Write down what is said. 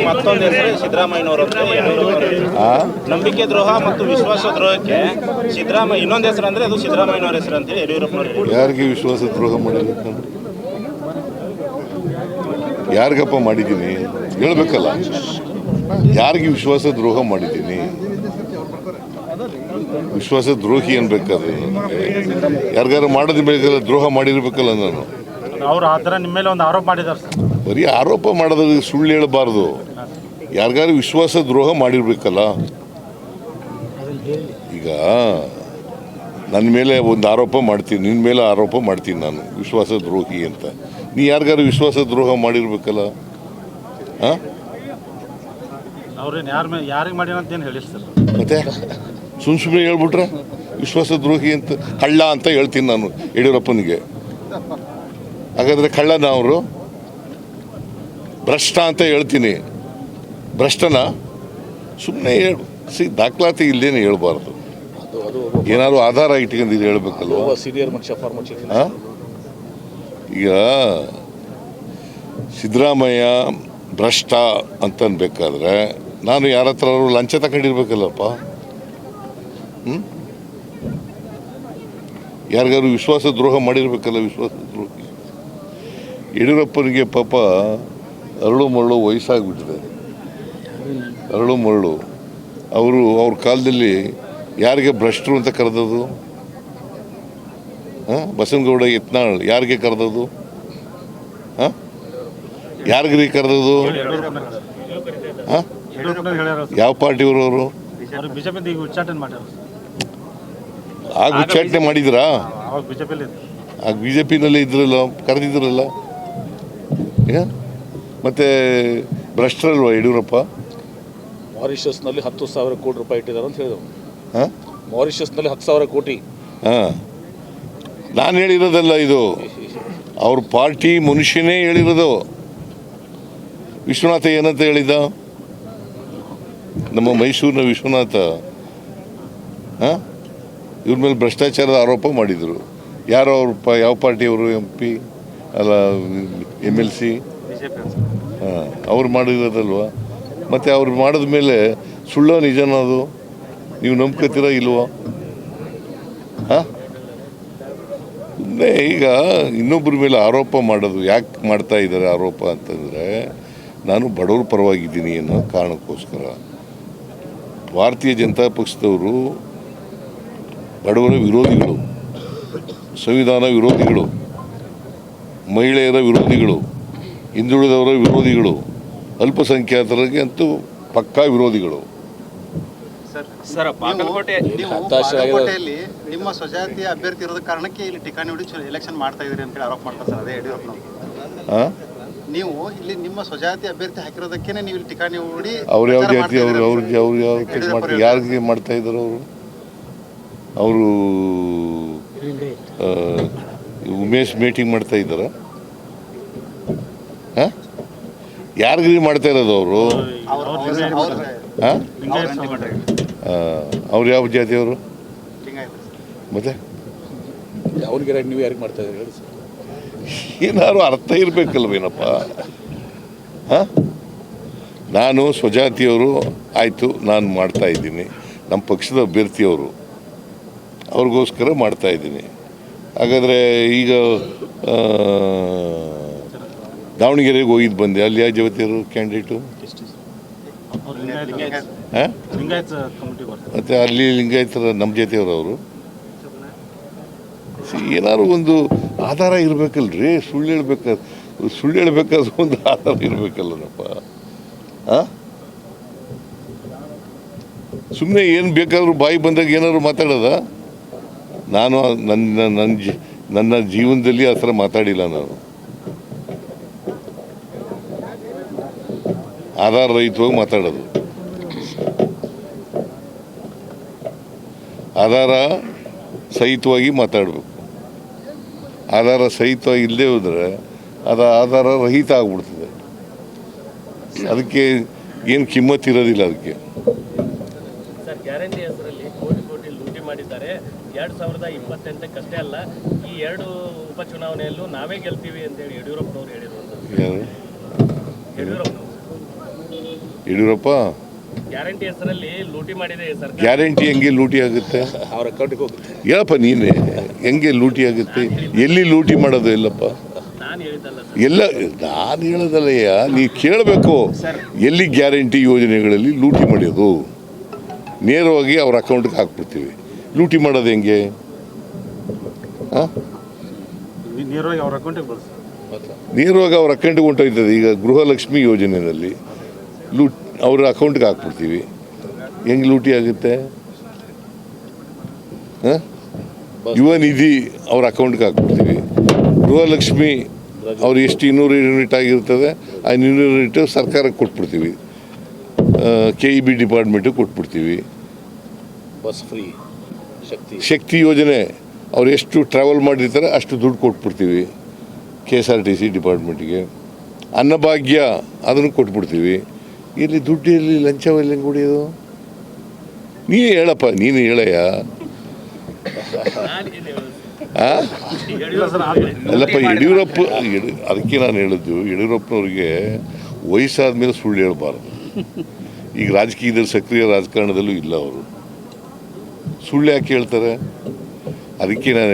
ಮತ್ತೊಂದು ಹೆಸರು ಸಿದ್ದರಾಮಯ್ಯನವರು. ನಂಬಿಕೆ ದ್ರೋಹ ಮತ್ತು ವಿಶ್ವಾಸ ದ್ರೋಹಕ್ಕೆ ಸಿದ್ದರಾಮಯ್ಯ ಇನ್ನೊಂದು ಹೆಸರು ಅಂದ್ರೆ ಅದು ಸಿದ್ದರಾಮಯ್ಯನವರ ಹೆಸರು ಅಂತ ಯಡಿಯೂರಪ್ಪನವರು. ಯಾರಿಗೆ ವಿಶ್ವಾಸ ದ್ರೋಹ ಮಾಡಿಲ್ಲ? ಯಾರಿಗಪ್ಪ ಮಾಡಿದ್ದೀನಿ ಹೇಳ್ಬೇಕಲ್ಲ. ಯಾರಿಗೆ ವಿಶ್ವಾಸ ದ್ರೋಹ ಮಾಡಿದ್ದೀನಿ? ವಿಶ್ವಾಸ ದ್ರೋಹಿ ಅನ್ಬೇಕಾದ್ರೆ ಯಾರಿಗಾರು ಮಾಡೋದು ಬೇಕಲ್ಲ, ದ್ರೋಹ ಮಾಡಿರ್ಬೇಕಲ್ಲ. ನಾನು ಅವರು ಆ ಥರ ನಿಮ್ಮ ಮೇಲೆ ಒಂದು ಆರೋಪ ಮಾಡಿದ್ದಾರೆ ಸರ್. ಬರೀ ಆರೋಪ ಮಾಡೋದು ಸುಳ್ಳು ಹೇಳಬಾರ್ದು. ಯಾರಿಗಾರು ವಿಶ್ವಾಸ ದ್ರೋಹ ಮಾಡಿರ್ಬೇಕಲ್ಲ. ಈಗ ನನ್ನ ಮೇಲೆ ಒಂದು ಆರೋಪ ಮಾಡ್ತೀನಿ, ನಿನ್ನ ಮೇಲೆ ಆರೋಪ ಮಾಡ್ತೀನಿ ನಾನು ವಿಶ್ವಾಸ ದ್ರೋಹಿ ಅಂತ. ನೀ ಯಾರಿಗಾರು ವಿಶ್ವಾಸ ದ್ರೋಹ ಮಾಡಿರ್ಬೇಕಲ್ಲ. ಹಾಂ, ಅವ್ರೇನು ಯಾರಿಗೆ ಮಾಡಿರ ಅಂತ ಏನು ಹೇಳಿಲ್ಲ ಸರ್. ಮತ್ತೆ ಸುಮ್ಮನೆ ಹೇಳ್ಬಿಟ್ರೆ ವಿಶ್ವಾಸ ದ್ರೋಹಿ ಅಂತ, ಕಳ್ಳ ಅಂತ ಹೇಳ್ತೀನಿ ನಾನು ಯಡಿಯೂರಪ್ಪನಿಗೆ. ಹಾಗಾದರೆ ಕಳ್ಳನ ಅವರು? ಭ್ರಷ್ಟ ಅಂತ ಹೇಳ್ತೀನಿ. ಭ್ರಷ್ಟನ? ಸುಮ್ಮನೆ ಹೇಳು. ದಾಖಲಾತಿ ಇಲ್ದೇನೆ ಹೇಳ್ಬಾರ್ದು. ಏನಾದ್ರು ಆಧಾರ ಇಟ್ಕೊಂಡಿದ್ದು ಹೇಳ್ಬೇಕಲ್ವ. ಹಾಂ, ಈಗ ಸಿದ್ದರಾಮಯ್ಯ ಭ್ರಷ್ಟ ಅಂತ ಅನ್ಬೇಕಾದ್ರೆ ನಾನು ಯಾರ ಹತ್ರ ಲಂಚ ತಗೊಂಡಿರ್ಬೇಕಲ್ಲಪ್ಪ. ಯಾರಿಗಾರು ವಿಶ್ವಾಸ ದ್ರೋಹ ಮಾಡಿರ್ಬೇಕಲ್ಲ. ವಿಶ್ವಾಸ ದ್ರೋಹಿ ಯಡಿಯೂರಪ್ಪನಿಗೆ ಪಾಪ ಅರಳು ಮರಳು ವಯಸ್ಸಾಗ್ಬಿಟ್ಟಿದೆ. ಅರಳು ಮರಳು. ಅವ್ರ ಕಾಲದಲ್ಲಿ ಯಾರಿಗೆ ಭ್ರಷ್ಟರು ಅಂತ ಕರೆದದು? ಬಸನಗೌಡ ಯತ್ನಾಳ್ ಯಾರಿಗೆ ಕರೆದದು? ಯಾರಿಗ್ರಿ ಕರೆದದು? ಯಾವ ಪಾರ್ಟಿಯವರು ಅವರು? ಆಗ ಉಚ್ಚಾಟನೆ ಮಾಡಿದ್ರಾ? ಆಗ ಬಿಜೆಪಿನಲ್ಲಿ ಇದ್ರಲ್ಲ, ಕರೆದಿದ್ರಲ್ಲ. ಮತ್ತೆ ಭ್ರಷ್ಟರಲ್ವ ಯಡಿಯೂರಪ್ಪ? ಮಾರಿಷಸ್ನಲ್ಲಿ 10,000 ಕೋಟಿ ರೂಪಾಯಿ ಇಟ್ಟಿದ್ದಾರೆ ಅಂತ ಹೇಳಿದ್ರು. ಮಾರಿಷಸ್ನಲ್ಲಿ 10,000 ಕೋಟಿ. ನಾನು ಹೇಳಿರೋದಲ್ಲ ಇದು, ಅವ್ರ ಪಾರ್ಟಿ ಮನುಷ್ಯನೇ ಹೇಳಿರೋದು. ವಿಶ್ವನಾಥ ಏನಂತ ಹೇಳಿದ? ನಮ್ಮ ಮೈಸೂರಿನ ವಿಶ್ವನಾಥ ಇವ್ರ ಮೇಲೆ ಭ್ರಷ್ಟಾಚಾರದ ಆರೋಪ ಮಾಡಿದರು. ಯಾರು ಅವ್ರ ಯಾವ ಪಾರ್ಟಿಯವರು? MP ಅಲ್ಲ, MLC ಅವ್ರು ಮಾಡಿರೋದಲ್ವ. ಮತ್ತು ಅವ್ರು ಮಾಡಿದ ಮೇಲೆ ಸುಳ್ಳೋ ನಿಜನೋ ಅದು ನೀವು ನಂಬ್ಕೊತೀರಾ ಇಲ್ವೋ? ಸುಮ್ಮನೆ ಈಗ ಇನ್ನೊಬ್ಬರ ಮೇಲೆ ಆರೋಪ ಮಾಡೋದು ಯಾಕೆ ಮಾಡ್ತಾ ಇದ್ದಾರೆ ಆರೋಪ ಅಂತಂದರೆ, ನಾನು ಬಡವ್ರ ಪರವಾಗಿದ್ದೀನಿ ಅನ್ನೋ ಕಾರಣಕ್ಕೋಸ್ಕರ. ಭಾರತೀಯ ಜನತಾ ಪಕ್ಷದವರು ಬಡವರ ವಿರೋಧಿಗಳು, ಸಂವಿಧಾನ ವಿರೋಧಿಗಳು, ಮಹಿಳೆಯರ ವಿರೋಧಿಗಳು, ಹಿಂದುಳಿದವರ ವಿರೋಧಿಗಳು, ಅಲ್ಪಸಂಖ್ಯಾತರಿಗೆ ಅಂತೂ ಪಕ್ಕಾ ವಿರೋಧಿಗಳು. ಬಾಗಲಕೋಟೆಯಲ್ಲಿ ನಿಮ್ಮ ಸ್ವಜಾತಿಯ ಅಭ್ಯರ್ಥಿ ಇರೋದ ಕಾರಣಕ್ಕೆ ಇಲ್ಲಿ ಟಿಕಾಣಿ ಹೊಡಿ ಎಲೆಕ್ಷನ್ ಮಾಡ್ತಾ ಇದ್ರಿ ಅಂತ ಆರೋಪ ಮಾಡ್ತಾರೆ ಸರ್. ಅದೇ ಯಡಿಯೂರಪ್ಪನವರು. ನೀವು ಇಲ್ಲಿ ನಿಮ್ಮ ಸ್ವಜಾತಿ ಅಭ್ಯರ್ಥಿ ಹಾಕಿರೋದಕ್ಕೇನೆ ನೀವು ಇಲ್ಲಿ ಟಿಕಾಣಿ ಹೊಡಿ. ಅವ್ರು ಯಾವ ಜಾತಿ? ಯಾರಿಗೆ ಮಾಡ್ತಾ ಇದ್ದಾರೆ ಅವರು? ಉಮೇಶ್ ಮೀಟಿಂಗ್ ಮಾಡ್ತಾ ಇದ್ದಾರ? ಯಾರಿಗ್ರಿ ಮಾಡ್ತಾ ಇರೋದು ಅವರು? ಅವ್ರು ಯಾವ ಜಾತಿಯವರು? ಮತ್ತೆ ನೀವು ಯಾರಿಗೆ ಮಾಡ್ತಾ ಇದ್ದೀರಿ? ಏನಾದ್ರು ಅರ್ಥ ಇರಬೇಕಲ್ವೇನಪ್ಪ. ನಾನು ಸ್ವಜಾತಿಯವರು ಆಯಿತು, ನಾನು ಮಾಡ್ತಾ ಇದ್ದೀನಿ. ನಮ್ಮ ಪಕ್ಷದ ಅಭ್ಯರ್ಥಿಯವರು, ಅವ್ರಿಗೋಸ್ಕರ ಮಾಡ್ತಾ ಇದ್ದೀನಿ. ಹಾಗಾದರೆ ಈಗ ದಾವಣಗೆರೆಗೆ ಹೋಗಿದ್ದು ಬಂದೆ, ಅಲ್ಲಿ ಯಾವ ಜಾತಿಯವರು ಕ್ಯಾಂಡಿಡೇಟು? ಮತ್ತು ಅಲ್ಲಿ ಲಿಂಗಾಯತರ ನಮ್ಮ ಜಾತಿಯವರು. ಅವರು ಏನಾದ್ರು ಒಂದು ಆಧಾರ ಇರಬೇಕಲ್ರಿ. ಸುಳ್ಳು ಹೇಳ್ಬೇಕಾದ್ರೆ ಒಂದು ಆಧಾರ ಇರಬೇಕಲ್ಲಪ್ಪ. ಸುಮ್ಮನೆ ಏನು ಬೇಕಾದ್ರೂ ಬಾಯಿ ಬಂದಾಗ ಏನಾದ್ರು ಮಾತಾಡೋದ? ನಾನು ನನ್ನ ಜೀವನದಲ್ಲಿ ಆ ಥರ ಮಾತಾಡಿಲ್ಲ. ನಾನು ಆಧಾರ ರಹಿತವಾಗಿ ಮಾತಾಡೋದು. ಆಧಾರ ಸಹಿತವಾಗಿ ಮಾತಾಡಬೇಕು. ಆಧಾರ ಸಹಿತವಾಗಿ ಇಲ್ಲದೆ ಹೋದರೆ ಅದು ಆಧಾರ ರಹಿತ ಆಗ್ಬಿಡ್ತದೆ. ಅದಕ್ಕೆ ಏನು ಕಿಮ್ಮತ್ತು ಇರೋದಿಲ್ಲ ಅದಕ್ಕೆ. ಸರ್ ಗ್ಯಾರಂಟಿ ಹೆಸರಲ್ಲಿ ಕೋಟಿ ಕೋಟಿ ಲೂಟಿ ಮಾಡಿದ್ದಾರೆ. 2028 ಅಷ್ಟೇ ಅಲ್ಲ, ಈ 2 ಉಪಚುನಾವಣೆಯಲ್ಲೂ ನಾವೇ ಗೆಲ್ತೀವಿ ಅಂತೇಳಿ ಯಡಿಯೂರಪ್ಪನವರು ಹೇಳಿರುವಂಥದ್ದು. ಯಾರು? ಯಡಿಯೂರಪ್ಪ ಯಡಿಯೂರಪ್ಪ ಗ್ಯಾರಂಟಿ ಹೆಸರಲ್ಲಿ ಲೂಟಿ ಮಾಡಿದೆ ಸರ್ಕಾರ. ಗ್ಯಾರಂಟಿ ಹೆಂಗೆ ಲೂಟಿ ಆಗುತ್ತೆ? ಅವ್ರ ಅಕೌಂಟಿಗೆ ಹೋಗುತ್ತೆ. ಹೇಳಪ್ಪ ನೀನೆ, ಹೆಂಗೆ ಲೂಟಿ ಆಗುತ್ತೆ? ಎಲ್ಲಿ ಲೂಟಿ ಮಾಡೋದು? ಎಲ್ಲಪ್ಪ ನಾನು ಹೇಳಿದ್ದಲ್ಲ ಸರ್. ಎಲ್ಲ ನಾನು ಹೇಳೋದಲ್ಲಯ್ಯ, ನೀವು ಕೇಳಬೇಕು. ಎಲ್ಲಿ ಗ್ಯಾರಂಟಿ ಯೋಜನೆಗಳಲ್ಲಿ ಲೂಟಿ ಮಾಡೋದು? ನೇರವಾಗಿ ಅವ್ರ ಅಕೌಂಟ್ಗೆ ಹಾಕ್ಬಿಡ್ತೀವಿ. ಲೂಟಿ ಮಾಡೋದು ಹೆಂಗೆ? ಹಾಂ, ನೇರವಾಗಿ ಅವ್ರ ಅಕೌಂಟಿಗೆ ಬಳಸಿ ನೇರವಾಗಿ ಅವ್ರ ಅಕೌಂಟ್ಗೆ ಹೊಂಟೋಯ್ತದೆ. ಈಗ ಗೃಹಲಕ್ಷ್ಮಿ ಯೋಜನೆಯಲ್ಲಿ ಅವ್ರ ಅಕೌಂಟ್ಗೆ ಹಾಕ್ಬಿಡ್ತೀವಿ. ಹೆಂಗೆ ಲೂಟಿ ಆಗುತ್ತೆ? ಹಾಂ, ಯುವ ನಿಧಿ ಅವ್ರ ಅಕೌಂಟ್ಗೆ ಹಾಕ್ಬಿಡ್ತೀವಿ. ಗೃಹಲಕ್ಷ್ಮಿ ಅವ್ರು ಎಷ್ಟು 200 ಯೂನಿಟ್ ಆಗಿರ್ತದೆ, ಆ 200 ಯೂನಿಟ್ ಸರ್ಕಾರಕ್ಕೆ ಕೊಟ್ಬಿಡ್ತೀವಿ. KEB ಡಿಪಾರ್ಟ್ಮೆಂಟಿಗೆ ಕೊಟ್ಬಿಡ್ತೀವಿ. ಬಸ್ ಫ್ರೀ ಶಕ್ತಿ ಯೋಜನೆ ಅವ್ರು ಎಷ್ಟು ಟ್ರಾವೆಲ್ ಮಾಡಿರ್ತಾರೆ ಅಷ್ಟು ದುಡ್ಡು ಕೊಟ್ಬಿಡ್ತೀವಿ KSRTC ಡಿಪಾರ್ಟ್ಮೆಂಟಿಗೆ. ಅನ್ನಭಾಗ್ಯ ಅದನ್ನು ಕೊಟ್ಬಿಡ್ತೀವಿ. ಇಲ್ಲಿ ದುಡ್ಡು ಎಲ್ಲಿ, ಲಂಚವೆಲ್ಲ ಹೆಂಗೆ ಹೊಡಿಯೋದು? ನೀನು ಹೇಳಪ್ಪ, ನೀನು ಹೇಳಯ್ಯ. ಅಲ್ಲಪ್ಪ, ಯಡಿಯೂರಪ್ಪ ಅದಕ್ಕೆ ನಾನು ಹೇಳಿದ್ದು, ಯಡಿಯೂರಪ್ಪನವ್ರಿಗೆ ವಯಸ್ಸಾದ ಮೇಲೆ ಸುಳ್ಳು ಹೇಳಬಾರ್ದು. ಈಗ ರಾಜಕೀಯದಲ್ಲಿ ಸಕ್ರಿಯ ರಾಜಕಾರಣದಲ್ಲೂ ಇಲ್ಲ ಅವರು. ಸುಳ್ಳು ಯಾಕೆ ಹೇಳ್ತಾರೆ? ಅದಕ್ಕೆ ನಾನು